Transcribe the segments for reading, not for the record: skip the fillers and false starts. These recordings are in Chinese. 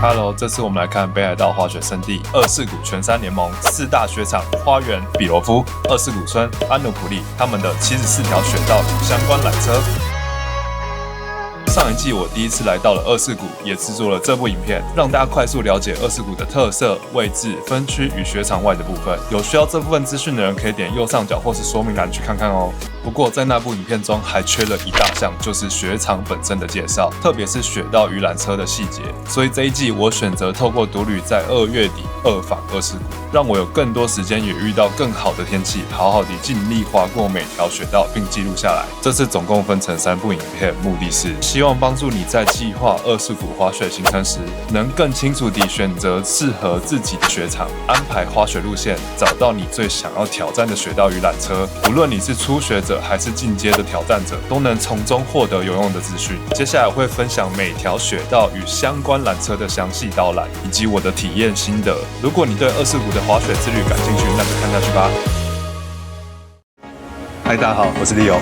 Hello， 这次我们来看北海道滑雪胜地二世谷全山联盟4大雪场花园、比罗夫、二世谷村、安努普利他们的74条雪道与相关缆车。上一季我第一次来到了二世谷，也制作了这部影片，让大家快速了解二世谷的特色、位置、分区与雪场外的部分。有需要这部分资讯的人，可以点右上角或是说明栏去看看哦。不过在那部影片中还缺了一大项，就是雪场本身的介绍，特别是雪道与缆车的细节。所以这一季我选择透过独旅在2月底2访二世谷，让我有更多时间，也遇到更好的天气，好好地尽力滑过每条雪道，并记录下来。这次总共分成3部影片，目的是希望帮助你在计划二世谷滑雪行程时，能更清楚地选择适合自己的雪场，安排滑雪路线，找到你最想要挑战的雪道与缆车。无论你是初学者还是进阶的挑战者，都能从中获得有用的资讯。接下来我会分享每条雪道与相关缆车的详细导览，以及我的体验心得。如果你对二世谷的滑雪之旅感兴趣，那就看下去吧。嗨，大家好，我是 Leo。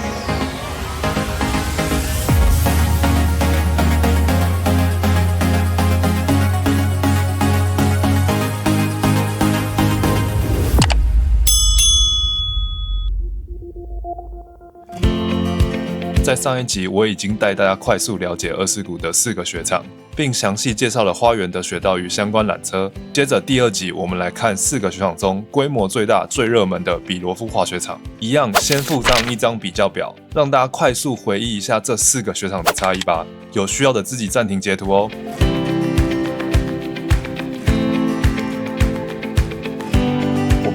在上一集，我已经带大家快速了解二世谷的4个雪场，并详细介绍了花园的雪道与相关缆车。接着第2集，我们来看4个雪场中规模最大、最热门的比罗夫滑雪场。一样，先附上一张比较表，让大家快速回忆一下这4个雪场的差异吧。有需要的自己暂停截图哦。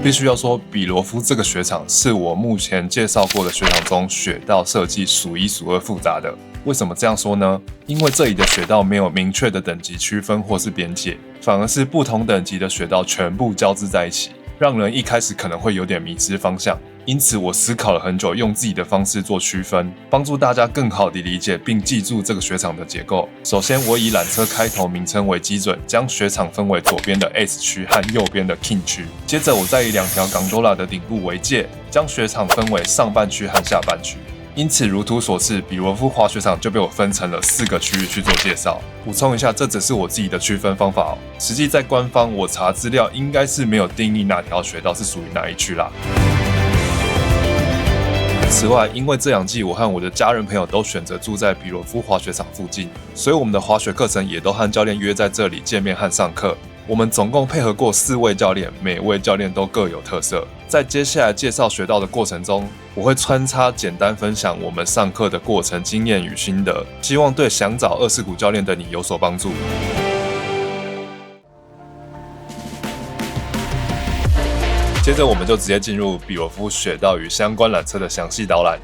必须要说，比罗夫这个雪场是我目前介绍过的雪场中雪道设计数1数2复杂的。为什么这样说呢？因为这里的雪道没有明确的等级区分或是边界，反而是不同等级的雪道全部交织在一起，让人一开始可能会有点迷失方向。因此我思考了很久，用自己的方式做区分，帮助大家更好地理解并记住这个雪场的结构。首先，我以缆车开头名称为基准，将雪场分为左边的 S 区和右边的 King 区。接着，我再以2条gondola的顶部为界，将雪场分为上半区和下半区。因此，如图所示，比罗夫滑雪场就被我分成了4个区域去做介绍。补充一下，这只是我自己的区分方法哦。实际在官方我查资料，应该是没有定义哪条雪道是属于哪一区啦。此外，因为这2季我和我的家人朋友都选择住在比罗夫滑雪场附近，所以我们的滑雪课程也都和教练约在这里见面和上课。我们总共配合过4位教练，每位教练都各有特色。在接下来介绍雪道的过程中，我会穿插简单分享我们上课的过程经验与心得，希望对想找二世谷教练的你有所帮助。接着我们就直接进入比罗夫雪道与相关缆车的详细导览。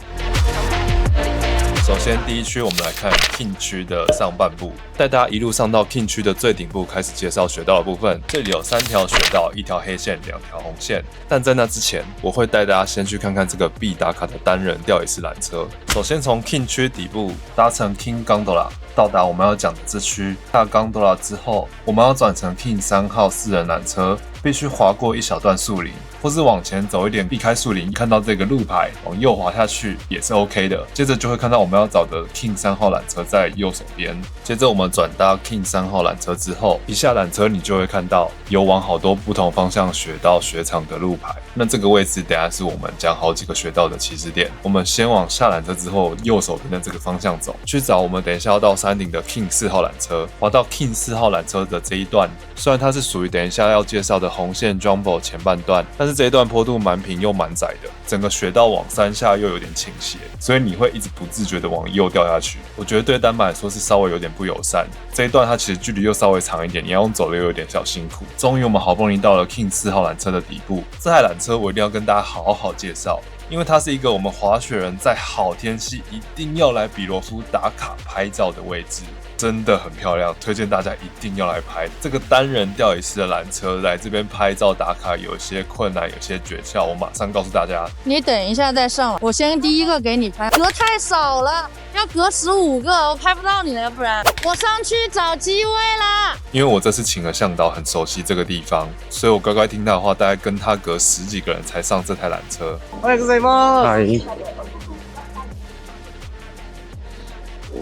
首先第1区我们来看 King 区的上半部，带大家一路上到 King 区的最顶部，开始介绍雪道的部分。这里有3条雪道，1条黑线，2条红线。但在那之前，我会带大家先去看看这个必打卡的单人吊椅式缆车。首先从 King 区底部搭乘 King Gondola 到达我们要讲的这区，下 Gondola 之后，我们要转乘 King 3号4人缆车，必须滑过一小段树林，或是往前走一点避开树林，看到这个路牌往右滑下去也是 OK 的。接着就会看到我们要找的 King 3号缆车在右手边。接着我们转搭 King 3号缆车之后，一下缆车你就会看到有往好多不同方向雪道雪场的路牌。那这个位置等一下是我们讲好几个雪道的起始点。我们先往下缆车之后右手边的这个方向走，去找我们等一下要到山顶的 King 4号缆车。滑到 King 4号缆车的这一段，虽然它是属于等一下要介绍的红线 Jumbo 前半段，但是这一段坡度蛮平又蛮窄的，整个雪道往山下又有点倾斜，所以你会一直不自觉的往右掉下去。我觉得对单板来说是稍微有点不友善。这一段它其实距离又稍微长一点，你要用走的又有点小辛苦。终于我们好不容易到了 King 4号缆车的底部，这台缆车我一定要跟大家好好介绍，因为它是一个我们滑雪人在好天气一定要来比罗夫打卡拍照的位置。真的很漂亮，推荐大家一定要来拍。这个单人吊椅式的缆车来这边拍照打卡有一些困难，有些诀窍，我马上告诉大家。你等一下再上，我先第一个给你拍，格太少了，要格15个，我拍不到你了，要不然我上去找机位啦。因为我这次请了向导，很熟悉这个地方，所以我乖乖听他的话，大概跟他隔10几个人才上这台缆车。おはようございます。はい。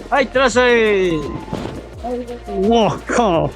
はい、いってらっしゃい。我靠！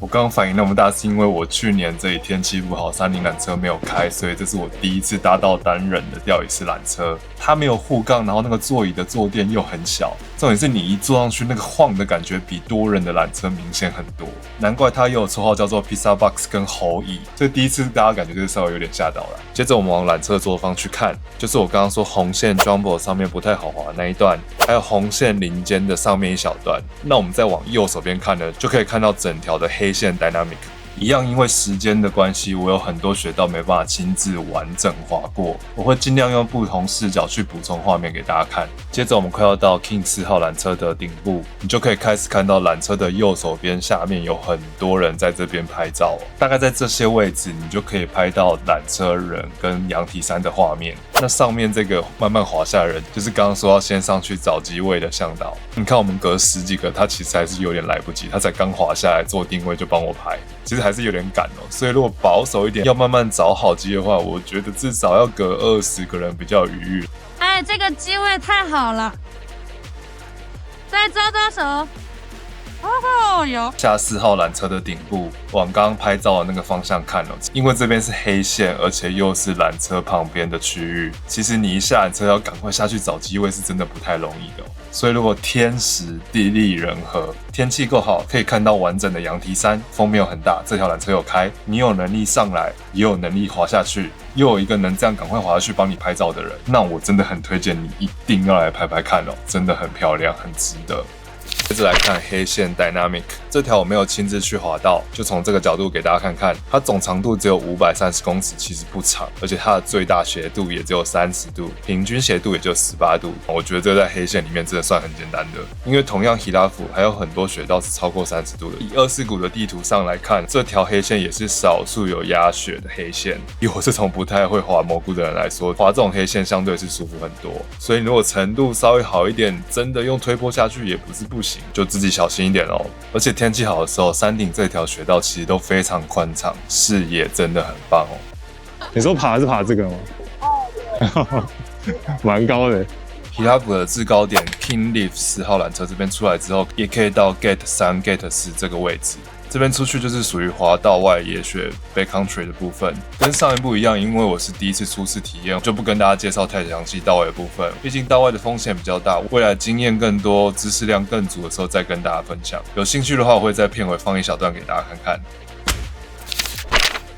我刚刚反应那么大，是因为我去年这里天气不好，山林缆车没有开，所以这是我第一次搭到单人的吊椅式缆车。它没有护杠，然后那个座椅的坐垫又很小，重点是你一坐上去，那个晃的感觉比多人的缆车明显很多。难怪它又有绰号叫做 Pizza Box 跟猴椅，这第一次大家感觉就是稍微有点吓到了。接着我们往缆车左方去看，就是我刚刚说红线 Jumbo 上面不太好滑的那一段，还有红线林间的上面一小段。那我们再往右手边看呢，就可以看到整条的黑线 Dynamic。一样，因为时间的关系，我有很多学道没办法亲自完整滑过，我会尽量用不同视角去补充画面给大家看。接着我们快要到 King 4号缆车的顶部，你就可以开始看到缆车的右手边下面有很多人在这边拍照，大概在这些位置，你就可以拍到缆车人跟羊蹄山的画面。那上面这个慢慢滑下的人，就是刚刚说要先上去找机位的向导。你看我们隔10几个，他其实还是有点来不及，他才刚滑下来做定位就帮我拍，其实还是有点赶哦。所以如果保守一点，要慢慢找好机的话，我觉得至少要隔20个人比较有余裕。哎，这个机位太好了，再招招手。哦，有下4号缆车的顶部，往刚刚拍照的那个方向看哦，因为这边是黑线，而且又是缆车旁边的区域，其实你一下缆车要赶快下去找机位是真的不太容易的哦。所以如果天时地利人和，天气够好，可以看到完整的羊蹄山，风没有很大，这条缆车有开，你有能力上来，也有能力滑下去，又有一个能这样赶快滑下去帮你拍照的人，那我真的很推荐你一定要来拍拍看哦，真的很漂亮，很值得。接着来看黑线 Dynamic 这条我没有亲自去滑到，就从这个角度给大家看看，它总长度只有530公尺，其实不长，而且它的最大斜度也只有30度，平均斜度也就18度。我觉得这在黑线里面真的算很简单的，因为同样希拉府还有很多雪道是超过30度的。以24谷的地图上来看，这条黑线也是少数有压雪的黑线。以我这种不太会滑蘑菇的人来说，滑这种黑线相对是舒服很多。所以如果程度稍微好一点，真的用推坡下去也不是不行。就自己小心一点哦。而且天气好的时候，山顶这条雪道其实都非常宽敞，视野真的很棒哦。你说爬是爬这个吗？哦，对，蛮高的。希拉府的制高点 King Leaf 4号缆车这边出来之后，也可以到 Gate 3、Gate 4这个位置。这边出去就是属于滑道外野雪 Backcountry 的部分，跟上一部一样，因为我是第一次初次体验，就不跟大家介绍太详细道外的部分，毕竟道外的风险比较大，未来经验更多、知识量更足的时候再跟大家分享。有兴趣的话，我会在片尾放一小段给大家看看。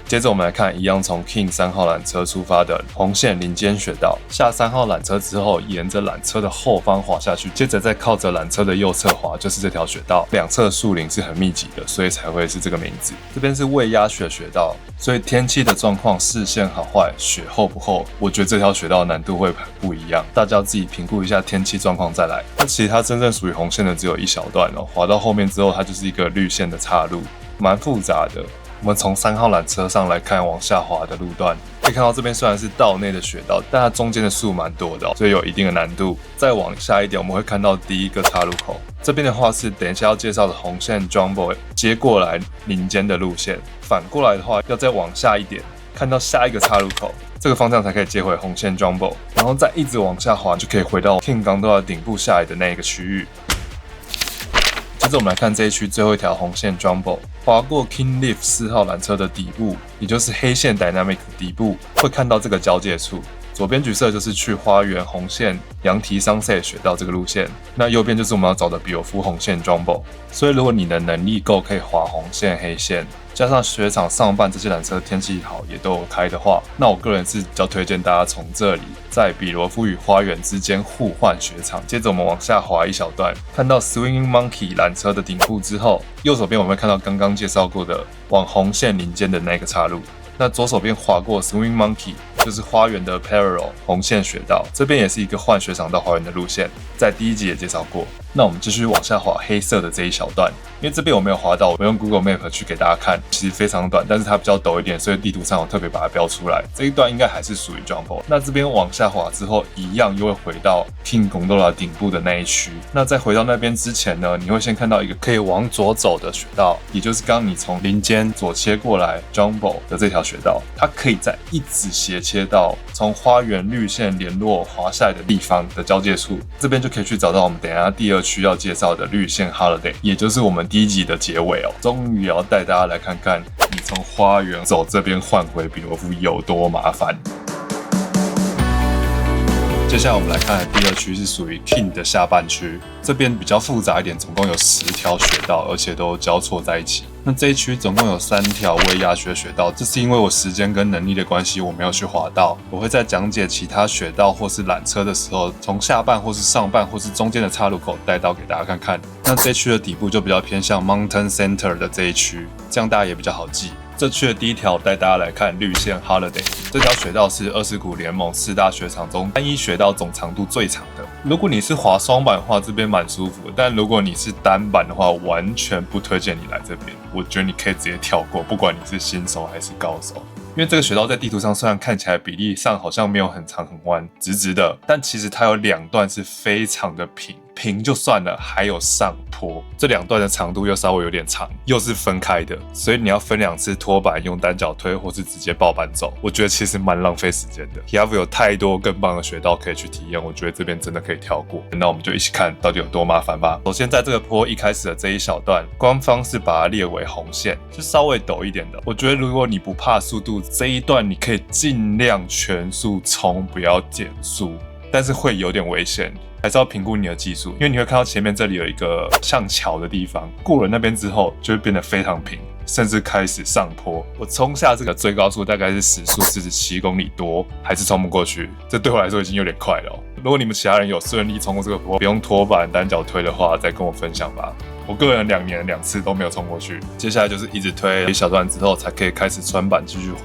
接着我们来看，一样从 King 3号缆车出发的红线林间雪道，下3号缆车之后，沿着缆车的后方滑下去，接着再靠着缆车的右侧滑，就是这条雪道。两侧树林是很密集的，所以才会是这个名字。这边是未压雪雪道，所以天气的状况、视线好坏、雪厚不厚，我觉得这条雪道难度会很不一样，大家自己评估一下天气状况再来。那其实它真正属于红线的只有一小段哦，滑到后面之后，它就是一个绿线的岔路，蛮复杂的。我们从3号缆车上来看往下滑的路段，可以看到这边虽然是道内的雪道，但它中间的树蛮多的哦，所以有一定的难度。再往下一点，我们会看到第一个岔路口，这边的话是等一下要介绍的红线 Jumbo 接过来林间的路线，反过来的话要再往下一点，看到下一个岔路口，这个方向才可以接回红线 Jumbo， 然后再一直往下滑，就可以回到 King 港道的顶部下来的那一个区域。接着我们来看这一区最后一条红线 Jumbo， 滑过 King Leaf 4号缆车的底部，也就是黑线 Dynamic 的底部，会看到这个交界处。左边橘色就是去花园红线羊蹄桑塞雪道这个路线，那右边就是我们要找的比尔夫红线 Jumbo。所以如果你的能力够，可以滑红线、黑线，加上雪场上半这些缆车天气好也都有开的话，那我个人是比较推荐大家从这里在比罗夫与花园之间互换雪场。接着我们往下滑一小段，看到 Swinging Monkey 缆车的顶部之后，右手边我们会看到刚刚介绍过的往红线林间的那个岔路。那左手边滑过 Swing Monkey， 就是花园的 Parallel 红线雪道，这边也是一个换雪场到花园的路线，在第一集也介绍过。那我们继续往下滑黑色的这一小段，因为这边我没有滑到，我用 Google Map 去给大家看，其实非常短，但是它比较陡一点，所以地图上我特别把它标出来。这一段应该还是属于 Jumbo。那这边往下滑之后，一样又会回到 King Gondola 顶部的那一区。那在回到那边之前呢，你会先看到一个可以往左走的雪道，也就是刚刚你从林间左切过来 Jumbo 的这条雪道，它可以再一直斜切到从花园绿线联络滑下来的地方的交界处，这边就可以去找到我们等一下第二区要介绍的绿线 Holiday， 也就是我们第一集的结尾哦。终于要带大家来看看，你从花园走这边换回比罗夫有多麻烦。接下来我们来看第二区是属于 King 的下半区，这边比较复杂一点，总共有10条雪道，而且都交错在一起。那这一区总共有3条微压雪雪道，这是因为我时间跟能力的关系，我没有去滑道。我会在讲解其他雪道或是缆车的时候，从下半或是上半或是中间的岔路口带到给大家看看。那这一区的底部就比较偏向 Mountain Center 的这一区，这样大家也比较好记。这区的第一条带大家来看绿线 Holiday， 这条雪道是20股联盟4大雪场中单一雪道总长度最长的。如果你是滑双板的话，这边蛮舒服的，但如果你是单板的话，完全不推荐你来这边。我觉得你可以直接跳过，不管你是新手还是高手。因为这个雪道在地图上虽然看起来比例上好像没有很长很弯，直直的，但其实它有2段是非常的平就算了，还有上坡，这2段的长度又稍微有点长，又是分开的，所以你要分2次拖板，用单脚推或是直接抱板走，我觉得其实蛮浪费时间的。Piave 有太多更棒的雪道可以去体验，我觉得这边真的可以跳过。那我们就一起看到底有多麻烦吧。首先在这个坡一开始的这一小段，官方是把它列为红线，就稍微陡一点的。我觉得如果你不怕速度，这一段你可以尽量全速冲，不要减速，但是会有点危险。还是要评估你的技术，因为你会看到前面这里有一个像桥的地方，过了那边之后就会变得非常平，甚至开始上坡。我冲下这个最高速大概是时速47公里多，还是冲不过去，这对我来说已经有点快了哦。如果你们其他人有顺利冲过这个坡，不用拖板单脚推的话，再跟我分享吧。我个人2年2次都没有冲过去，接下来就是一直推一小段之后才可以开始穿板继续滑。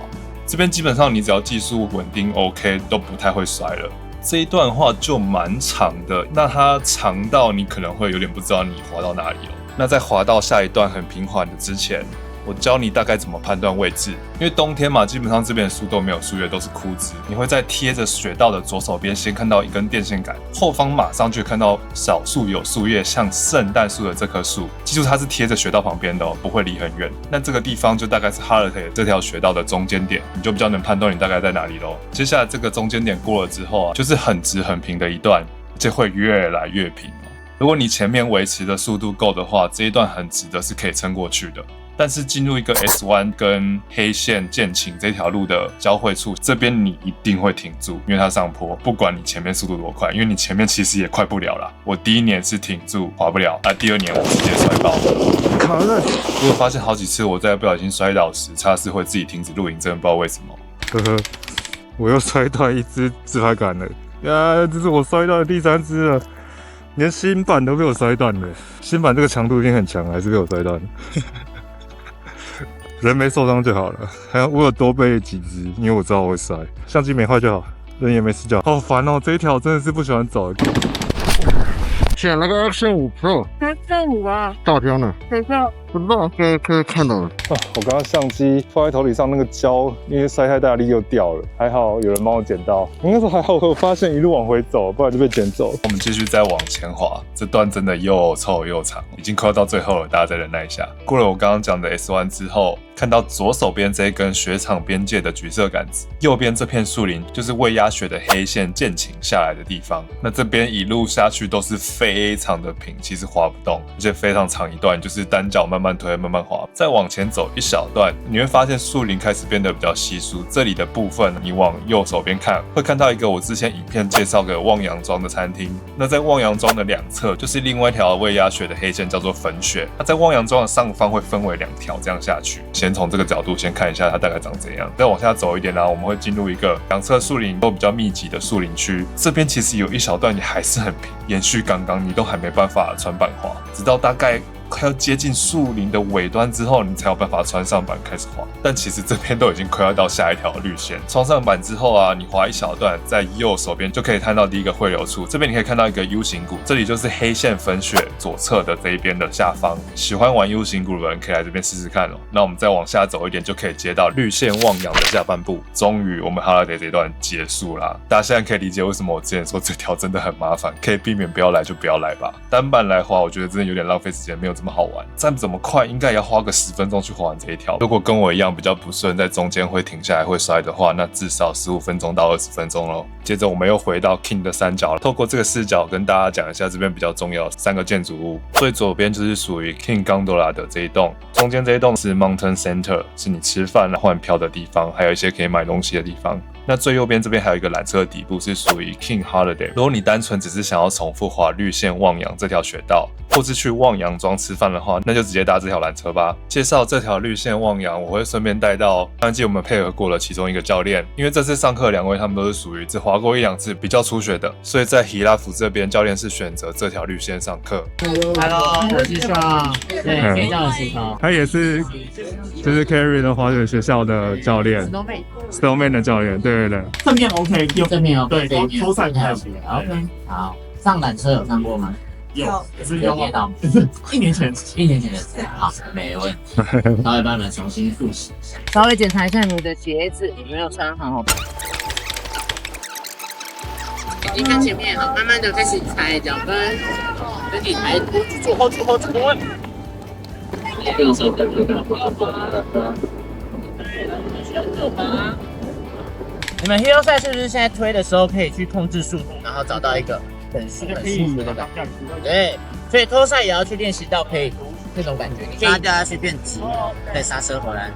这边基本上你只要技术稳定 OK， 都不太会摔了。这一段的话就蛮长的，那它长到你可能会有点不知道你滑到哪里了。那在滑到下一段很平缓的之前，我教你大概怎么判断位置。因为冬天嘛，基本上这边的树都没有树叶，都是枯枝。你会在贴着雪道的左手边先看到一根电线杆，后方马上就看到少数有树叶，像圣诞树的这棵树。记住它是贴着雪道旁边的哦，不会离很远。那这个地方就大概是 Holiday 这条雪道的中间点，你就比较能判断你大概在哪里咯。接下来这个中间点过了之后啊，就是很直很平的一段，而且会越来越平哦。如果你前面维持的速度够的话，这一段很直的是可以撑过去的。但是进入一个 S 弯跟黑线剑琴这条路的交汇处，这边你一定会停住，因为它上坡，不管你前面速度多快，因为你前面其实也快不了啦。我第1年是停住滑不了，第2年我直接摔爆了。卡了！我有发现好几次我在不小心摔倒时，它是会自己停止录影，真的不知道为什么。呵呵，我又摔断一支自拍杆了呀！这是我摔断的第3支了，连新版都被我摔断了。新版这个强度已经很强了，还是被我摔断了。人没受伤就好了，还有我有多备几支，因为我知道我会摔，相机没坏就好，人也没事就好。好烦哦，这一条真的是不喜欢走。选了个 Action 5 Pro，Action 5啊，大标呢？等一下，不知道，可以看到了。我刚刚相机放在头顶上，那个胶因为摔太大力又掉了，还好有人帮我捡到。应该说还好，我发现一路往回走，不然就被捡走。我们继续再往前滑，这段真的又臭又长，已经快要到最后了，大家再忍耐一下。过了我刚刚讲的 S 弯之后，看到左手边这一根雪场边界的橘色杆子，右边这片树林就是未压雪的黑线剑琴下来的地方。那这边一路下去都是非常的平，其实滑不动，而且非常长一段，就是单脚慢慢推慢慢滑。再往前走一小段，你会发现树林开始变得比较稀疏。这里的部分，你往右手边看，会看到一个我之前影片介绍给望洋庄的餐厅。那在望洋庄的2侧，就是另外一条未压雪的黑线，叫做粉雪。那在望洋庄的上方会分为2条，这样下去。先从这个角度先看一下它大概长怎样。再往下走一点我们会进入一个2侧树林都比较密集的树林区。这边其实有一小段也还是很平，延续刚刚你都还没办法穿板滑，直到大概快要接近树林的尾端之后，你才有办法穿上板开始滑。但其实这边都已经快要到下一条绿线。穿上板之后啊，你滑一小段，在右手边就可以看到第一个汇流处。这边你可以看到一个 U 型谷，这里就是黑线粉雪左侧的这一边的下方。喜欢玩 U 型谷的人可以来这边试试看哦。那我们再往下走一点，就可以接到绿线望洋的下半部。终于，我们 Holiday 这一段结束啦。大家现在可以理解为什么我之前说这条真的很麻烦，可以避免不要来就不要来吧。单板来滑，我觉得真的有点浪费时间，没有这么好玩，再怎么快应该也要花个10分钟去滑完这一条。如果跟我一样比较不顺，在中间会停下来会摔的话，那至少15分钟到20分钟咯。接着我们又回到 King 的三角了，透过这个视角跟大家讲一下这边比较重要的3个建筑物。最左边就是属于 King Gondola 的这一栋，中间这一栋是 Mountain Center， 是你吃饭换票的地方，还有一些可以买东西的地方。那最右边这边还有一个缆车的底部是属于 King Holiday。如果你单纯只是想要重复滑绿线望洋这条雪道，或是去望洋庄吃饭的话，那就直接搭这条缆车吧。介绍这条绿线望洋，我会顺便带到上一季我们配合过了其中一个教练，因为这次上课的2位他们都是属于只滑过1-2次比较初学的，所以在希拉福这边教练是选择这条绿线上课。Hello， 我是Sean，对，可以叫我石头。他也是就是 Carry 的滑雪学校的教练 ，Snowman 的教练，对对对。正面 OK， 正面 OK， 对，抽赛还有 OK， 好，上缆车有上过吗？有，是有跌倒，1年前的事，好，没问题。稍微帮你们重新复习一下，稍微检查一下你的鞋子有没有穿好。眼睛看前面，好，慢慢的开始踩脚跟，身体抬，后出。右手的你们 Hero 赛是不是现在推的时候可以去控制速度，然后找到一个很舒服的感觉？对，所以拖赛也要去练习到可以那种感觉，你可以掉下去变直，再刹车回来。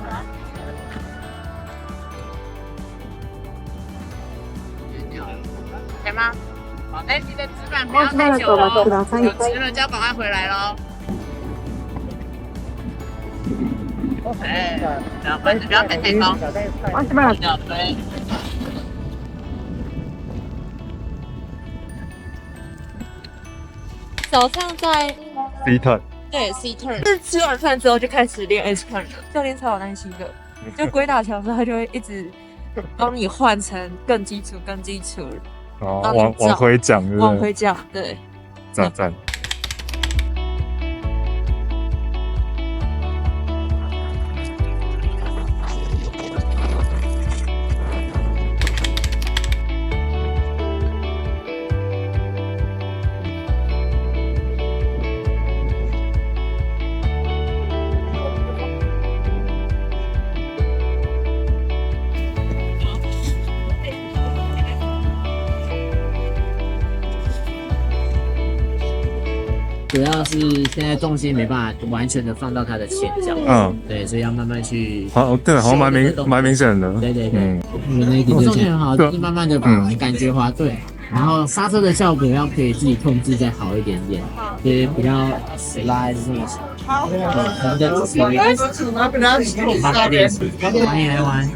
可以吗？好，那记得直板不要太久了，有直了就要赶快回来咯。哎，不要太高，对。早上在 C turn， 对 C turn， 是吃完饭之后就开始练 S turn 了，教练超有耐心的，就鬼打墙的时候他就会一直帮你换成更基础，哦，往回讲，对不对？往回讲，对，赞。主要是现在重心没办法完全的放到他的前脚，对，所以要慢慢去。对，好像蛮明显的。对，你们那一点重心很好，就是慢慢的把感觉滑对，然后刹车的效果要可以自己控制再好一点点，就是比较拉还是这么小。好，我们的主持人，欢迎来玩。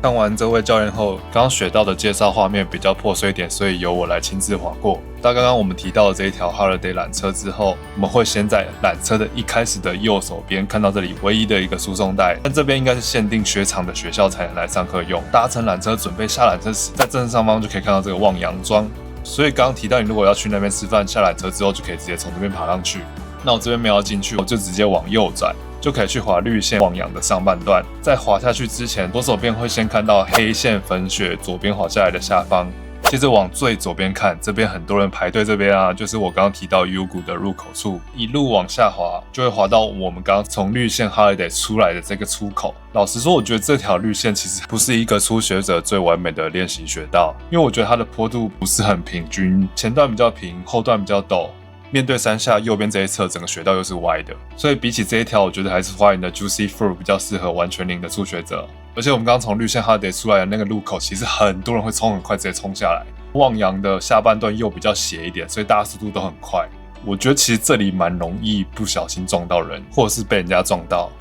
看完这位教练后，刚刚学到的介绍画面比较破碎一点，所以由我来亲自滑过。到刚刚我们提到的这一条 Holiday 缆车之后，我们会先在缆车的一开始的右手边看到这里唯一的一个输送带，但这边应该是限定雪场的学校才能来上课用。搭乘缆车准备下缆车时，在正上方就可以看到这个望洋庄。所以刚刚提到，你如果要去那边吃饭，下缆车之后就可以直接从这边爬上去。那我这边没有进去，我就直接往右转，就可以去滑绿线望洋的上半段。在滑下去之前，左手边会先看到黑线粉雪，左边滑下来的下方。接着往最左边看，这边很多人排队，这边啊，就是我刚刚提到 U 谷的入口处，一路往下滑，就会滑到我们刚刚从绿线 Holiday 出来的这个出口。老实说，我觉得这条绿线其实不是一个初学者最完美的练习雪道，因为我觉得它的坡度不是很平均，前段比较平，后段比较陡。面对山下右边这一侧，整个雪道又是歪的，所以比起这一条，我觉得还是花园的 Juicy Fruit 比较适合完全零的初学者。而且我们刚刚从绿线 Holiday 出来的那个路口，其实很多人会冲很快，直接冲下来。望洋的下半段又比较斜一点，所以大家速度都很快。我觉得其实这里蛮容易不小心撞到人，或者是被人家撞到。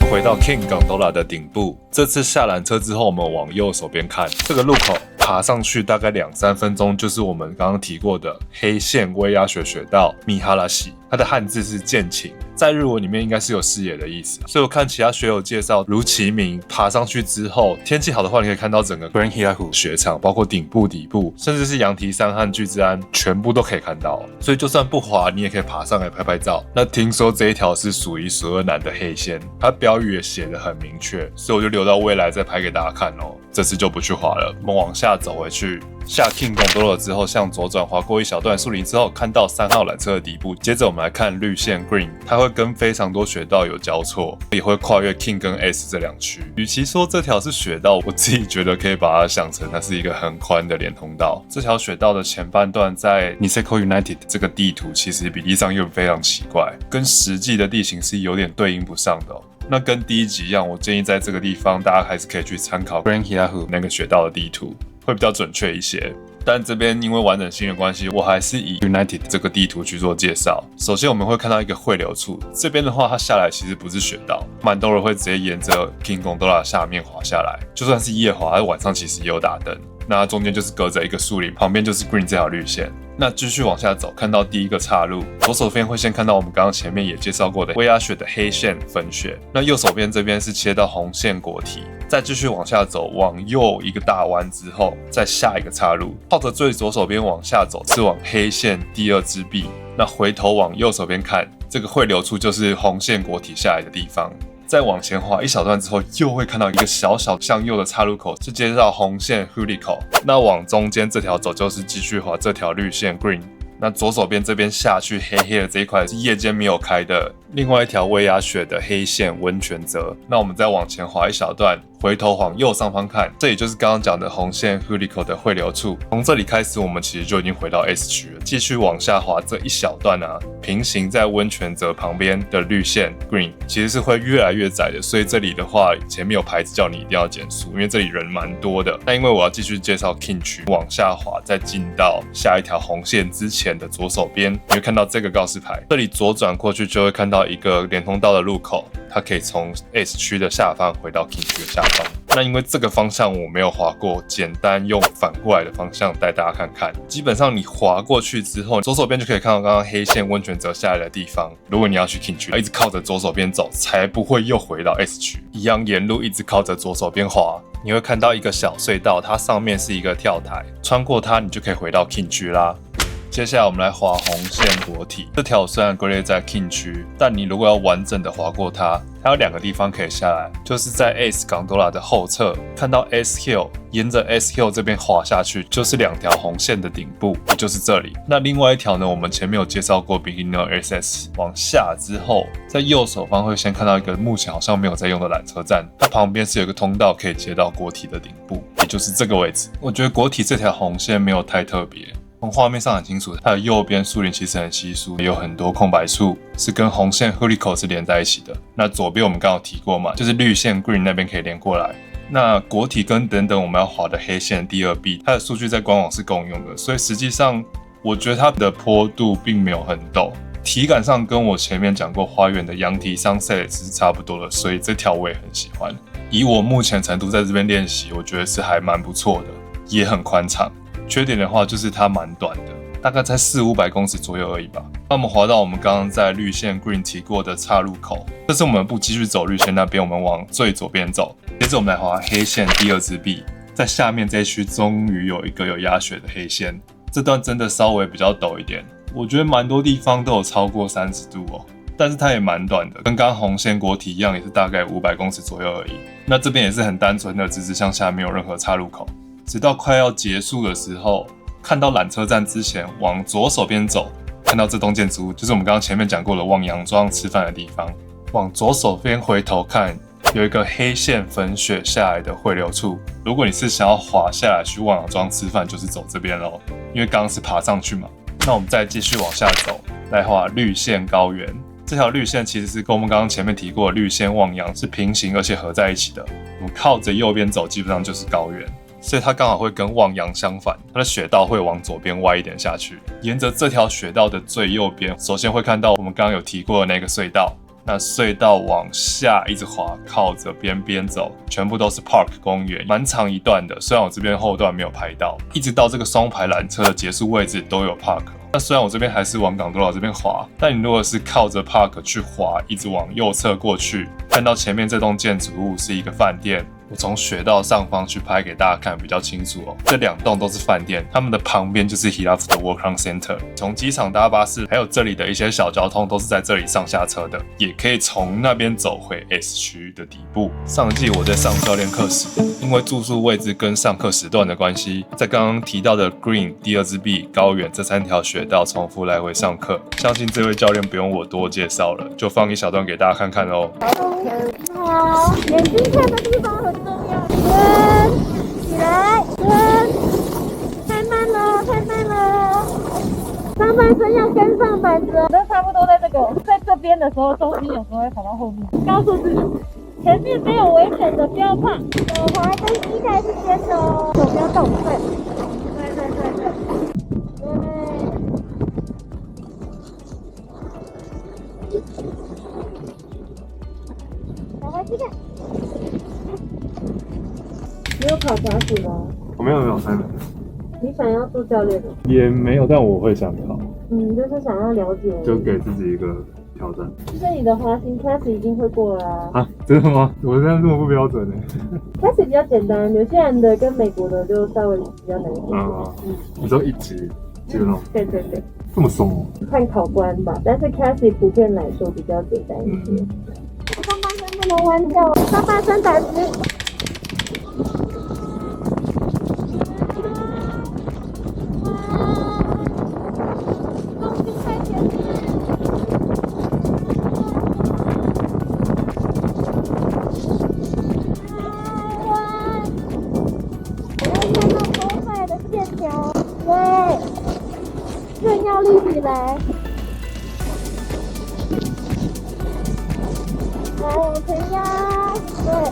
回到 King Gondola 的顶部，这次下缆车之后，我们往右手边看，这个路口爬上去大概2-3分钟，就是我们刚刚提过的黑线微压雪雪道米哈拉西，它的汉字是剑琴，在日文里面应该是有视野的意思。所以我看其他学友介绍，如其名，爬上去之后，天气好的话，你可以看到整个 Grand Hiraku 雪场，包括顶部、底部，甚至是羊蹄山和巨之安，全部都可以看到。所以就算不滑，你也可以爬上来拍拍照。那听说这一条是数一数二难的黑线，它标语也写得很明确，所以我就留到未来再拍给大家看哦。这次就不去滑了，我们往下走回去。下 King Gondola 之后，向左转滑过一小段树林之后，看到3号缆车的底部。接着我们来看绿线 Green， 它会跟非常多雪道有交错，也会跨越 King 跟 S 这2区。与其说这条是雪道，我自己觉得可以把它想成它是一个很宽的连通道。这条雪道的前半段在 Niseko United 这个地图其实比例上又非常奇怪，跟实际的地形是有点对应不上的哦。那跟第1集一样，我建议在这个地方大家还是可以去参考 Grand Hiahu 那个雪道的地图，会比较准确一些。但这边因为完整性的关系，我还是以 United 这个地图去做介绍。首先我们会看到一个汇流处，这边的话它下来其实不是雪道，蛮多人会直接沿着 King Gondola 下面滑下来，就算是夜滑，晚上其实也有打灯。那它中间就是隔着一个树林，旁边就是 Green 这条绿线。那继续往下走，看到第一个岔路，左手边会先看到我们刚刚前面也介绍过的威亚雪的黑线粉雪，那右手边这边是切到红线果体。再继续往下走，往右一个大弯之后，再下一个岔路，靠着最左手边往下走，是往黑线第2支臂。那回头往右手边看，这个汇流处就是红线果体下来的地方。再往前滑一小段之后，又会看到一个小小向右的岔路口，是接到红线 Huriko。那往中间这条走就是继续滑这条绿线 Green。那左手边这边下去黑黑的这一块是夜间没有开的，另外一条威亚雪的黑线温泉泽。那我们再往前滑一小段，回头往右上方看，这也就是刚刚讲的红线 Huriko 的汇流处。从这里开始，我们其实就已经回到 S 区了。继续往下滑这一小段啊，平行在温泉泽旁边的绿线 Green 其实是会越来越窄的，所以这里的话前面有牌子叫你一定要减速，因为这里人蛮多的。那因为我要继续介绍 King 区，往下滑再进到下一条红线之前的左手边，你会看到这个告示牌，这里左转过去就会看到一个连通道的入口，它可以从 S 区的下方回到 King 区的下方。那因为这个方向我没有滑过，简单用反过来的方向带大家看看。基本上你滑过去之后，左手边就可以看到刚刚黑线温泉泽下来的地方。如果你要去 King 区，一直靠着左手边走，才不会又回到 S 区。一样沿路一直靠着左手边滑，你会看到一个小隧道，它上面是一个跳台，穿过它你就可以回到 King 区啦。接下来我们来滑红线果体，这条虽然归类在 King 区，但你如果要完整的滑过它，它有2个地方可以下来，就是在 S Gondola 的后侧，看到 S Hill， 沿着 S Hill 这边滑下去，就是2条红线的顶部，也就是这里。那另外一条呢，我们前面有介绍过 Beginner SS， 往下之后，在右手方会先看到一个目前好像没有在用的缆车站，它旁边是有一个通道可以接到果体的顶部，也就是这个位置。我觉得果体这条红线没有太特别。从画面上很清楚，它的右边树林其实很稀疏，也有很多空白处，是跟红线 Huriko 是连在一起的。那左边我们刚刚有提过嘛，就是绿线 Green 那边可以连过来。那果体跟等等我们要滑的黑线第2臂，它的数据在官网是共用的，所以实际上我觉得它的坡度并没有很陡，体感上跟我前面讲过花园的羊蹄 Sunset 是差不多的，所以这条我也很喜欢。以我目前程度在这边练习，我觉得是还蛮不错的，也很宽敞。缺点的话就是它蛮短的，大概才400-500公尺左右而已吧。那我们滑到我们刚刚在绿线 Green 提过的岔路口，这次我们不继续走绿线那边，我们往最左边走。接着我们来滑黑线第2支臂，在下面这一区终于有一个有压雪的黑线，这段真的稍微比较陡一点，我觉得蛮多地方都有超过30度哦。但是它也蛮短的，跟刚刚红线果体一样，也是大概500公尺左右而已。那这边也是很单纯的直直向下，没有任何岔路口。直到快要结束的时候，看到缆车站之前，往左手边走，看到这栋建筑物，就是我们刚刚前面讲过的望洋庄吃饭的地方。往左手边回头看，有一个黑线粉雪下来的汇流处。如果你是想要滑下来去望洋庄吃饭，就是走这边咯，因为刚刚是爬上去嘛。那我们再继续往下走，来滑绿线高原。这条绿线其实是跟我们刚刚前面提过的绿线望洋是平行而且合在一起的。我们靠着右边走，基本上就是高原。所以它刚好会跟望洋相反，它的雪道会往左边歪一点下去。沿着这条雪道的最右边，首先会看到我们刚刚有提过的那个隧道。那隧道往下一直滑，靠着边边走，全部都是 Park 公园，蛮长一段的。虽然我这边后段没有拍到，一直到这个双排缆车的结束位置都有 Park。那虽然我这边还是往港多岛这边滑，但你如果是靠着 Park 去滑，一直往右侧过去，看到前面这栋建筑物是一个饭店。我从雪道上方去拍给大家看比较清楚哦。这2栋都是饭店，他们的旁边就是 Hilaf 的 Welcome Center。从机场搭巴士，还有这里的一些小交通，都是在这里上下车的，也可以从那边走回 S 区的底部。上季我在上教练课时，因为住宿位置跟上课时段的关系，在刚刚提到的 Green 第2支臂、高原这3条雪道重复来回上课。相信这位教练不用我多介绍了，就放一小段给大家看看哦。好，眼睛看的地方很重要。蹲，起来，蹲，太慢了，太慢了。上半身要跟上板子，都差不多在这边的时候，重心有时候会跑到后面。告诉自己，前面没有危险的，不要怕。手踝跟膝盖是接的哦，手不要动，对，对。你有考滑雪吗？我没有3门，你想要做教练吗？也没有，但我会想考，就是想要了解，就给自己一个挑战。就是你的滑行开始已经会过了啊。啊，真的吗？我这样这么不标准呢？开始比较简单，纽西兰的跟美国的就稍微比较难一点。你说1级就那种？对，这么松哦？看考官吧，但是 Cassie 普遍来说比较简单一些。上半身不能弯掉，上半身打直。更要立起来，来往前压，对。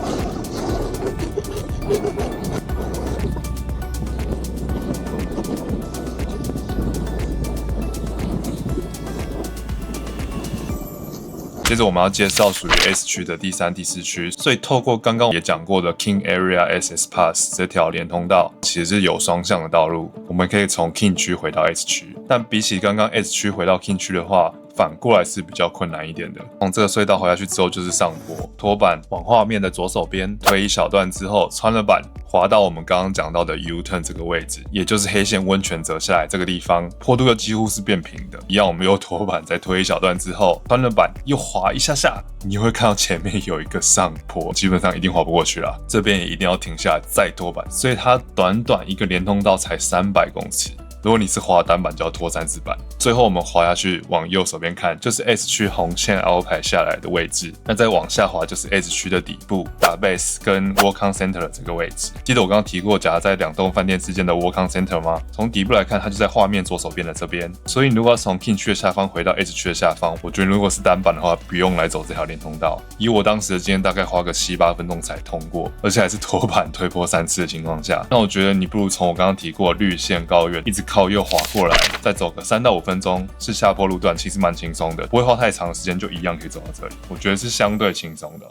接着我们要介绍属于 S 区的第3、第4区，所以透过刚刚也讲过的 King Area SS Pass 这条连通道，其实是有双向的道路，我们可以从 King 区回到 S 区，但比起刚刚 S 区回到 King 区的话，反过来是比较困难一点的。从这个隧道滑下去之后就是上坡，拖板往画面的左手边推一小段之后，穿了板滑到我们刚刚讲到的 U-turn 这个位置，也就是黑线温泉折下来这个地方，坡度又几乎是变平的。一样，我们又拖板再推一小段之后，穿了板又滑一下下，你会看到前面有一个上坡，基本上一定滑不过去啦。这边也一定要停下来再拖板，所以它短短一个连通道才300公尺。如果你是滑单板，就要拖3-4板。最后我们滑下去，往右手边看，就是 S 区红线凹牌下来的位置。那再往下滑，就是 S 区的底部，打 base 跟 Welcome Center 的这个位置。记得我刚刚提过夹在2栋饭店之间的 Welcome Center 吗？从底部来看，它就在画面左手边的这边。所以你如果要从 King 区的下方回到 S 区的下方，我觉得如果是单板的话，不用来走这条连通道。以我当时的经验，大概花个7-8分钟才通过，而且还是拖板推坡3次的情况下。那我觉得你不如从我刚刚提过的绿线高原一直靠右滑过来，再走个3到5分钟，是下坡路段，其实蛮轻松的，不会花太长的时间，就一样可以走到这里。我觉得是相对轻松的。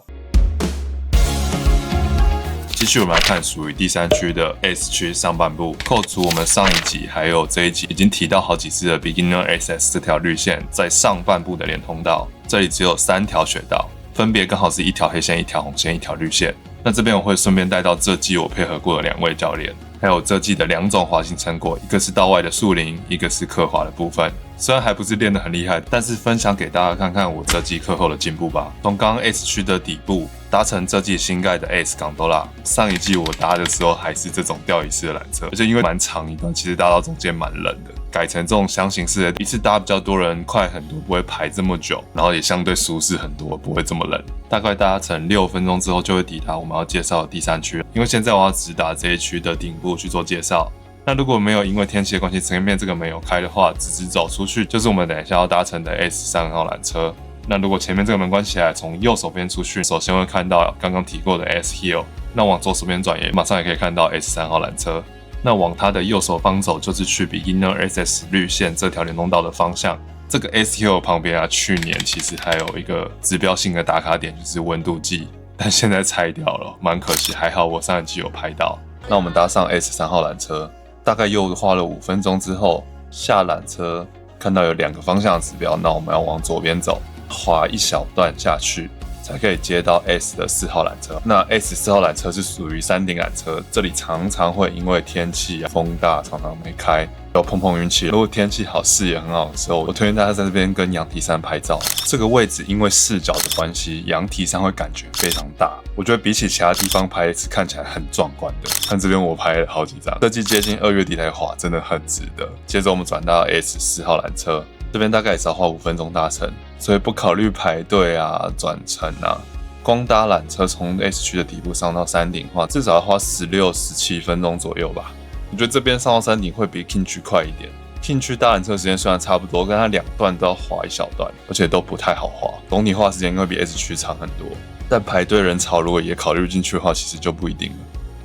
继续我们来看属于第3区的 S 区上半部，扣除我们上一集还有这一集已經提到好几次的 Beginner SS 这条绿线在上半部的连通道，这里只有3条雪道，分别刚好是1条黑线、1条红线、1条绿线。那这边我会顺便带到这季我配合过的2位教练，还有这季的2种滑行成果，一个是道外的树林，一个是刻滑的部分。虽然还不是练得很厉害，但是分享给大家看看我这季课后的进步吧。从刚刚 S 区的底部搭乘这季新盖的 S 港多拉，上一季我搭的时候还是这种吊椅式的缆车，而且因为蛮长一段，其实搭到中间蛮冷的。改成这种箱型式的，一次搭比较多人，快很多，不会排这么久，然后也相对舒适很多，不会这么冷。大概搭乘6分钟之后就会抵达我们要介绍的第3区，因为现在我要直达这一区的顶部去做介绍。那如果没有因为天气的关系，前面这个没有开的话，直走出去就是我们等一下要搭乘的 S3号缆车。那如果前面这个门关起来，从右手边出去，首先会看到刚刚提过的 S Hill， 那往左手边转也马上也可以看到 S3号缆车。那往它的右手方走，就是去 Beginner SS 绿线这条联通道的方向。这个 S Hill 旁边啊，去年其实还有一个指标性的打卡点，就是温度计，但现在拆掉了，蛮可惜。还好我上一集有拍到。那我们搭上 S3号缆车，大概又花了5分钟之后，下缆车看到有2个方向指标，那我们要往左边走，滑一小段下去，才可以接到 S 的4号缆车。那 S 4号缆车是属于山顶缆车，这里常常会因为天气风大，常常没开，有碰碰运气。如果天气好，视野很好的时候，我推荐大家在这边跟羊蹄山拍照。这个位置因为视角的关系，羊蹄山会感觉非常大。我觉得比起其他地方拍是看起来很壮观的。看这边我拍了好几张，这季接近2月底来滑，真的很值得。接着我们转到 S 4号缆车，这边大概也是要花5分钟搭乘，所以不考虑排队啊、转乘啊，光搭缆车从 S 区的底部上到山顶的话，至少要花16、17分钟左右吧。我觉得这边上到山顶会比 King 区快一点。King 区搭缆车时间虽然差不多，但它2段都要滑一小段，而且都不太好滑，总体花时间会比 S 区长很多。但排队人潮如果也考虑进去的话，其实就不一定了。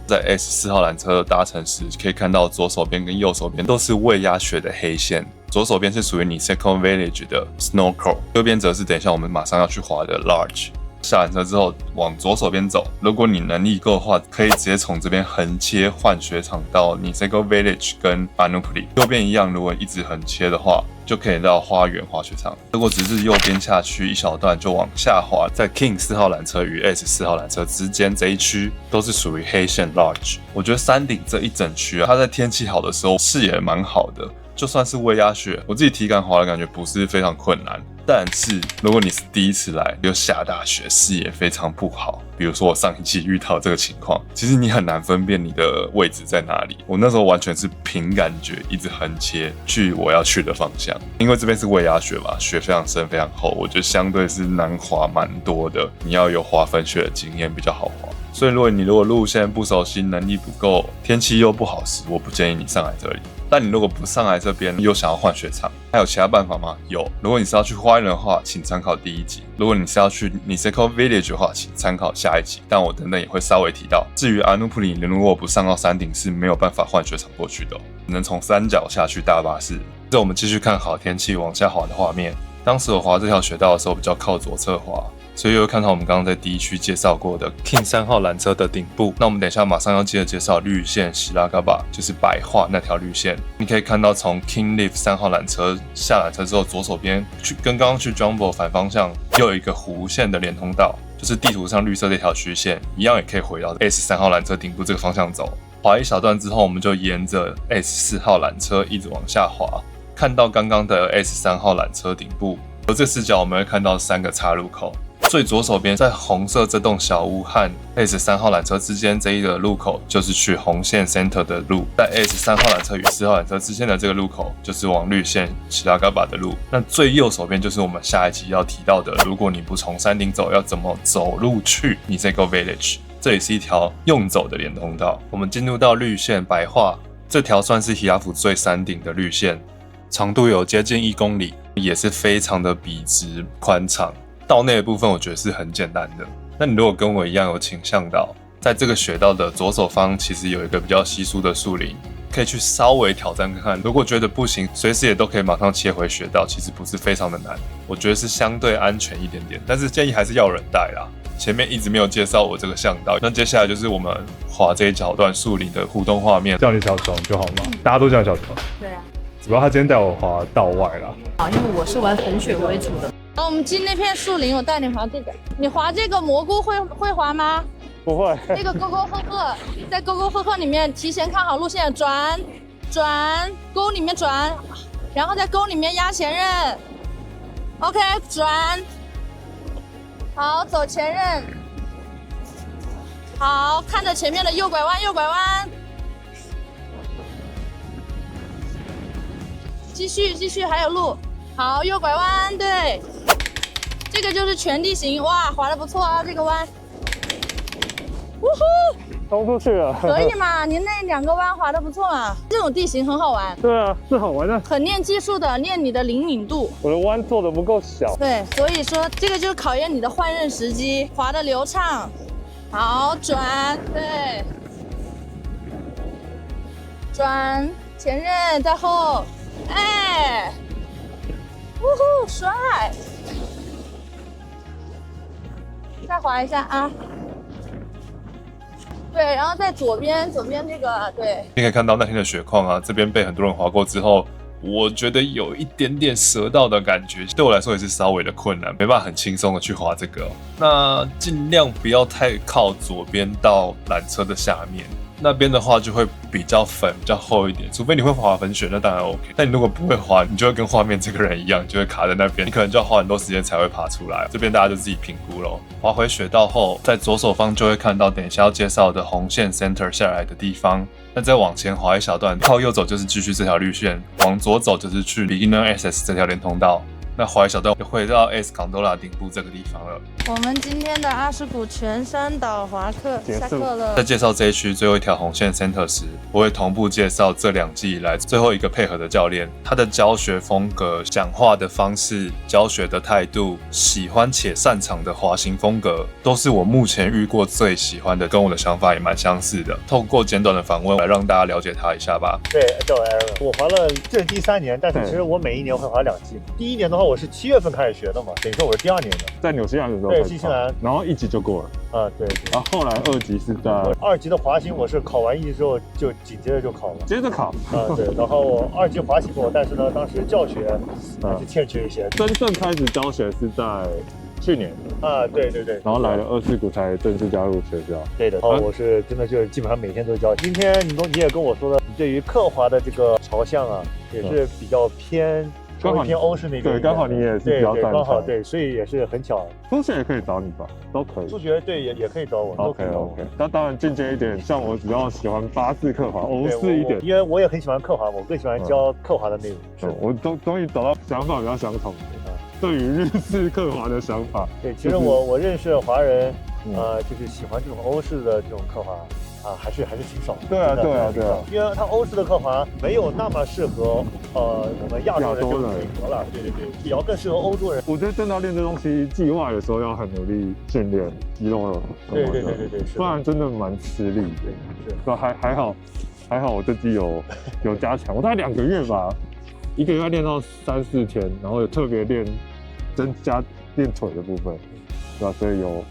在 S 4号缆车搭乘时，可以看到左手边跟右手边都是未压雪的黑线。左手边是属于Niseko Village 的 Snowcrow， 右边则是等一下我们马上要去滑的 Large。下缆车之后往左手边走，如果你能力够的话，可以直接从这边横切换雪场到Niseko Village跟 Anupli。右边一样，如果一直横切的话，就可以到花园滑雪场。如果只是右边下去一小段就往下滑，在 King 4号缆车与 S 4号缆车之间这一区都是属于黑线 Large。我觉得山顶这一整区啊，它在天气好的时候视野蛮好的。就算是未压雪，我自己体感滑的感觉不是非常困难。但是如果你是第一次来，又下大雪，视野非常不好，比如说我上一季遇到这个情况，其实你很难分辨你的位置在哪里。我那时候完全是凭感觉一直横切去我要去的方向，因为这边是未压雪嘛，雪非常深非常厚，我觉得相对是难滑蛮多的。你要有滑粉雪的经验比较好滑。所以如果路线不熟悉，能力不够，天气又不好时，我不建议你上来这里。但你如果不上来这边，又想要换雪场，还有其他办法吗？有。如果你是要去花园的话，请参考第1集；如果你是要去 Niseko Village 的话，请参考下一集。但我等等也会稍微提到。至于 Anupli， 你如果不上到山顶是没有办法换雪场过去的，只能从山脚下去搭巴士。这我们继续看好天气往下滑的画面。当时我滑这条雪道的时候，比较靠左侧滑。所以又看到我们刚刚在第1区介绍过的 King 3号缆车的顶部。那我们等一下马上要接着介绍绿线喜拉嘎巴，就是白化那条绿线。你可以看到从 King Lift 3号缆车下缆车之后，左手边跟刚刚去 Jumbo 反方向又有一个弧线的连通道，就是地图上绿色这条虚线，一样也可以回到 S 3号缆车顶部这个方向走。滑一小段之后，我们就沿着 S 4号缆车一直往下滑，看到刚刚的 S 3号缆车顶部。而这视角我们会看到3个岔路口。最左手边，在红色这栋小屋和 S 3号缆车之间这一个路口，就是去红线 Center 的路；在 S 3号缆车与4号缆车之间的这个路口，就是往绿线喜拉嘎巴的路。那最右手边就是我们下一集要提到的，如果你不从山顶走，要怎么走路去 Niseko Village？ 这也是一条用走的连通道。我们进入到绿线白化，这条算是希拉府最山顶的绿线，长度有接近1公里，也是非常的笔直宽敞。道内的部分我觉得是很简单的。那你如果跟我一样有倾向到，在这个雪道的左手方其实有一个比较稀疏的树林，可以去稍微挑战看看。如果觉得不行，随时也都可以马上切回雪道，其实不是非常的难。我觉得是相对安全一点点，但是建议还是要有人带啦。前面一直没有介绍我这个向导，那接下来就是我们滑这一小段树林的互动画面。叫你小熊就好吗？大家都叫你小熊。对啊。主要他今天带我滑道外啦。好，因为我是玩粉雪为主的。好，我们进那片树林，我带你滑这个。你滑这个蘑菇会滑吗？不会。那个沟沟壑壑，在沟沟壑壑里面提前看好路线，转，沟里面转，然后在沟里面压前刃。OK， 转。好，走前刃。好，看着前面的右拐弯，右拐弯。继续，还有路。好，右拐弯，对，这个就是全地形，哇，滑得不错啊，这个弯，呜呼，冲出去了，可以嘛？您那2个弯滑得不错嘛，这种地形很好玩。对啊，是好玩的，很练技术的，练你的灵敏度。我的弯做的不够小。对，所以说这个就是考验你的换刃时机，滑得流畅。好，转，对，转，前刃在后，哎。呜呼，帅！再滑一下啊！对，然后在左边那个，对。你可以看到那天的雪况啊，这边被很多人滑过之后，我觉得有一点点折到的感觉，对我来说也是稍微的困难，没办法很轻松的去滑这个那尽量不要太靠左边到缆车的下面。那边的话就会比较粉，比较厚一点，除非你会滑粉雪，那当然 OK。但你如果不会滑，你就会跟画面这个人一样，就会卡在那边，你可能就要花很多时间才会爬出来。这边大家就自己评估咯。滑回雪道后，在左手方就会看到等一下要介绍的红线 Center 下来的地方。那再往前滑一小段，靠右走就是继续这条绿线，往左走就是去 Beginner Access 这条连通道。那滑一小段就回到 S Gondola 顶部这个地方了。我们今天的阿什谷全山导滑课下课了。在介绍这一区最后一条红线 Center 时，我会同步介绍这2季以来最后一个配合的教练，他的教学风格、讲话的方式、教学的态度、喜欢且擅长的滑行风格，都是我目前遇过最喜欢的，跟我的想法也蛮相似的。透过简短的访问来让大家了解他一下吧。对，叫 Aaron， 我滑了这是第3年，但是其实我每一年会滑2季。第1年的话，我是7月份开始学的嘛，等于说我是第2年的，在纽西兰的时候，对，新西兰，然后1级就过了。对。然后后来2级是在2级的滑行，我是考完1级之后就紧接着就考了，接着考。对。然后我2级滑行过，但是呢，当时教学还是欠缺一些。真正开始教学是在去年。对。然后来了24谷才正式加入学校。对的。然后我是真的就基本上每天都教。今天你也跟我说了，你对于刻滑的这个朝向啊，也是比较偏。刚好偏欧式那边，对，刚好你也是比较擅长，刚好对，所以也是很巧。初学也可以找你吧，都可以。初学对也可以找我，都可以找我。OK。那当然进阶一点，像我比较喜欢巴氏刻滑，欧式一点，因为我也很喜欢刻滑，我更喜欢教刻滑的内容。我终于找到想法比较相同的，对于日式刻滑的想法。对，其实我认识华人，就是喜欢这种欧式的这种刻滑。还是挺少的。对啊，因为它欧式的刻滑没有那么适合我们亚洲人就美国了，对，比较更适合欧洲人。我觉得真的要练这东西，季外的时候要很努力训练肌肉了。对，不然真的蛮吃力的。对，还好我这季有加强，我大概2个月吧，1个月要练到3、4天，然后有特别练练腿的部分，对吧？所以有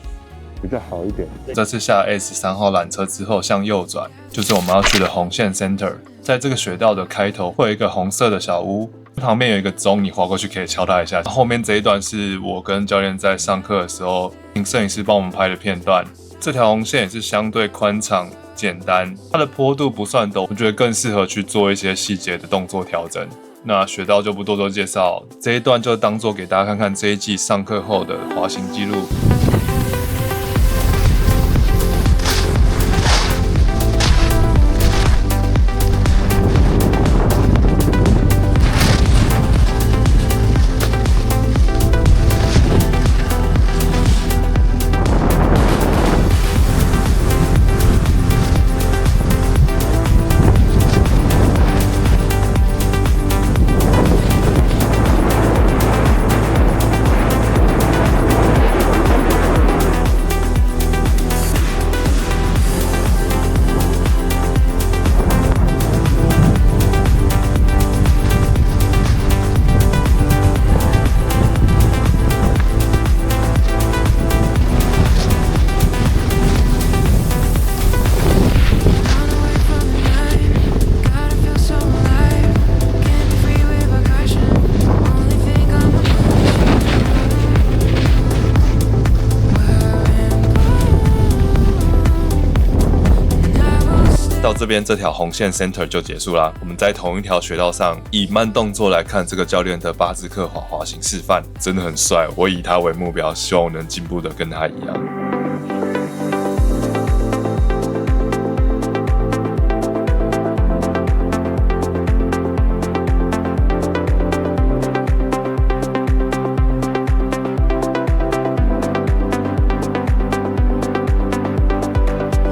比较好一点。这次下 S3号缆车之后向右转，就是我们要去的红线 Center。在这个雪道的开头会有一个红色的小屋，旁边有一个钟，你滑过去可以敲它一下。后面这一段是我跟教练在上课的时候，请摄影师帮我们拍的片段。这条红线也是相对宽敞简单，它的坡度不算陡，我觉得更适合去做一些细节的动作调整。那雪道就不多介绍，这一段就当做给大家看看这一季上课后的滑行记录。到这边这条红线 Center 就结束啦。我们在同一条雪道上以慢动作来看这个教练的巴兹克滑行示范，真的很帅。我以他为目标，希望我能进步的跟他一样。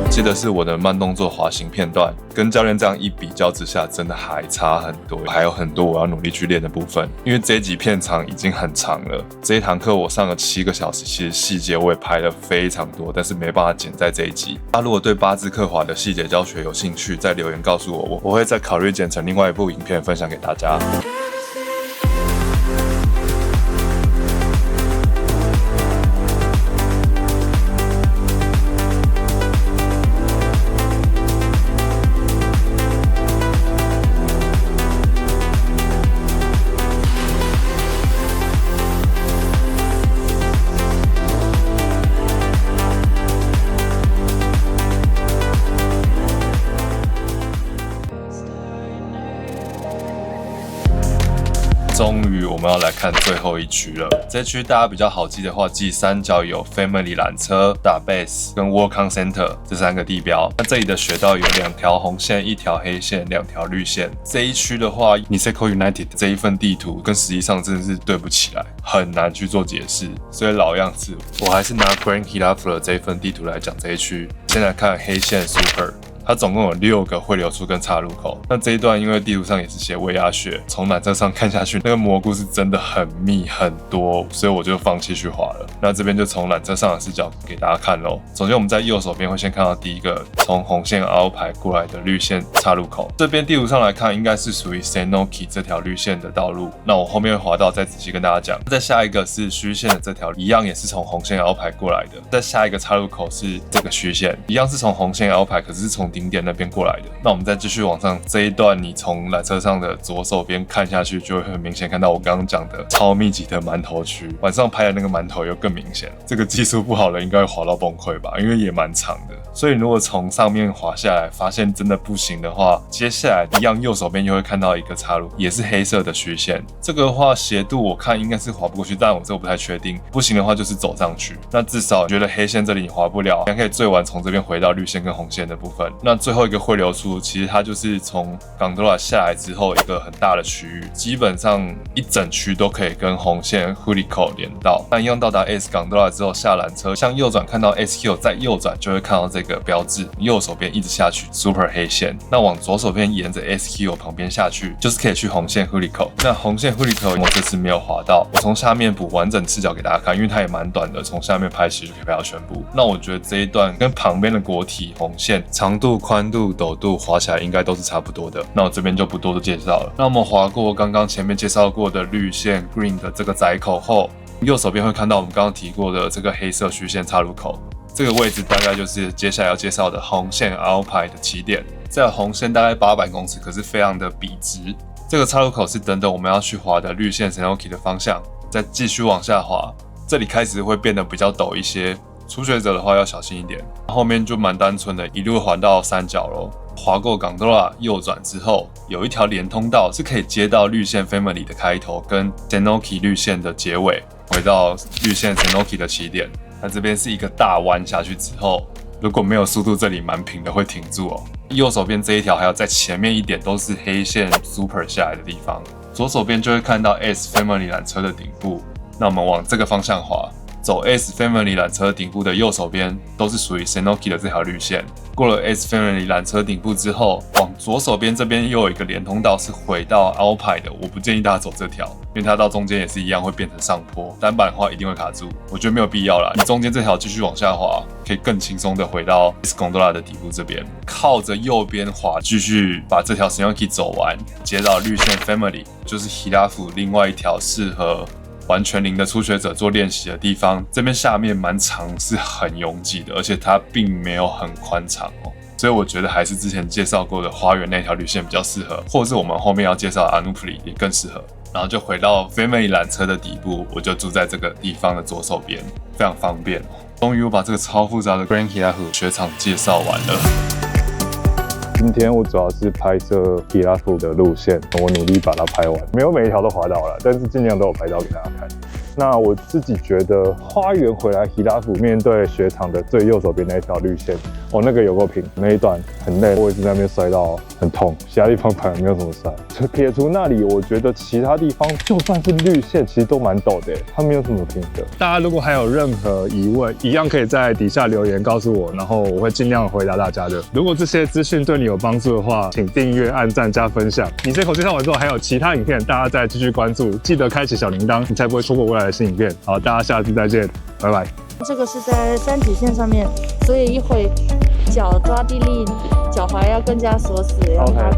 记得是我的慢动作滑行片段，跟教练这样一比较之下，真的还差很多，还有很多我要努力去练的部分。因为这一集片长已经很长了，这一堂课我上了7个小时，其实细节我也拍了非常多，但是没办法剪在这一集。大家如果对巴兹克滑的细节教学有兴趣，再留言告诉我，我会再考虑剪成另外一部影片分享给大家。们要来看最后一区了。这区大家比较好记的话，记三角有 Family 缆车、打 Base 跟 Welcome Center 这3个地标。那这里的雪道有2条红线、1条黑线、2条绿线。这一区的话 ，Niseko United 这一份地图跟实际上真的是对不起来，很难去做解释。所以老样子，我还是拿 Grand Hilafler 的这一份地图来讲这一区。先来看黑线 Super。它总共有6个汇流处跟岔路口。那这一段因为地图上也是写威亚雪，从缆车上看下去，那个蘑菇是真的很密很多，所以我就放弃去滑了。那这边就从缆车上的视角给大家看咯。首先我们在右手边会先看到第一个从红线凹排过来的绿线岔路口，这边地图上来看应该是属于 Senoki 这条绿线的道路。那我后面会滑到再仔细跟大家讲。再下一个是虚线的这条，一样也是从红线凹排过来的。再下一个岔路口是这个虚线，一样是从红线凹排，可是从顶点那边过来的。那我们再继续往上，这一段你从缆车上的左手边看下去，就会很明显看到我刚刚讲的超密集的馒头区。晚上拍的那个馒头又更明显，这个技术不好的应该会滑到崩溃吧，因为也蛮长的。所以如果从上面滑下来，发现真的不行的话，接下来一样右手边又会看到一个岔路，也是黑色的虚线。这个的话斜度我看应该是滑不过去，但我这个不太确定。不行的话就是走上去。那至少觉得黑线这里你滑不了，你可以最晚从这边回到绿线跟红线的部分。那最后一个汇流处，其实它就是从Gondola下来之后一个很大的区域，基本上一整区都可以跟红线 Huriko 连到。那一样到达 S Gondola 之后下缆车，向右转看到 SQ， 再右转就会看到这个标志，右手边一直下去 Super 黑线。那往左手边沿着 SQ 旁边下去，就是可以去红线 Huriko。那红线 Huriko 我这次没有滑到，我从下面补完整视角给大家看，因为它也蛮短的，从下面拍其实就可以拍到全部。那我觉得这一段跟旁边的国体红线长度、宽度、陡度滑起来应该都是差不多的。那我这边就不多介绍了。那我们滑过刚刚前面介绍过的绿线 Green 的这个窄口后，右手边会看到我们刚刚提过的这个黑色虚线岔路口。这个位置大概就是接下来要介绍的红线 Alpine 的起点。在红线大概800公尺，可是非常的笔直。这个岔路口是等等我们要去滑的绿线 Senoki 的方向。再继续往下滑，这里开始会变得比较陡一些。初学者的话要小心一点，后面就蛮单纯的，一路滑到三角咯。滑过 Gondola 右转之后，有一条连通道是可以接到绿线 Family 的开头，跟 Senoki 绿线的结尾，回到绿线 Senoki 的起点。那这边是一个大弯下去之后，如果没有速度，这里蛮平的，会停住哦。右手边这一条还有在前面一点都是黑线 Super 下来的地方，左手边就会看到 S Family 缆车的顶部。那我们往这个方向滑。走 S Family 缆车顶部的右手边都是属于 Senoki 的这条绿线。过了 S Family 缆车顶部之后，往左手边这边又有一个连通道是回到 Alpine 的，我不建议大家走这条，因为它到中间也是一样会变成上坡，单板的话一定会卡住，我觉得没有必要啦。你中间这条继续往下滑，可以更轻松的回到 S Gondola 的底部这边，靠着右边滑，继续把这条 Senoki 走完，接到绿线 Family， 就是 Hilafler 另外一条适合完全零的初学者做练习的地方。这边下面蛮长，是很拥挤的，而且它并没有很宽敞哦，所以我觉得还是之前介绍过的花园那条绿线比较适合，或者是我们后面要介绍的 Anupli 也更适合。然后就回到 Family 缆车的底部，我就住在这个地方的左手边，非常方便。终于我把这个超复杂的 Grand Hilafler 雪场介绍完了。今天我主要是拍摄 Hilafler 的路线，我努力把它拍完，没有每一条都滑到了，但是尽量都有拍到给大家看。那我自己觉得花园回来 Hilafler 面对雪场的最右手边那一条绿线，那个有够平，那一段很累，我也是在那边摔到很痛，其他地方反而没有什么摔。就撇除那里，我觉得其他地方就算是绿线，其实都蛮陡的，它没有什么平的。大家如果还有任何疑问，一样可以在底下留言告诉我，然后我会尽量回答大家的。如果这些资讯对你有帮助的话，请订阅、按赞、加分享。你这口介绍完之后，还有其他影片，大家再继续关注，记得开启小铃铛，你才不会错过未来的新影片。好，大家下次再见，拜拜。这个是在三体线上面，所以一会脚抓地力，脚踝要更加锁死，让它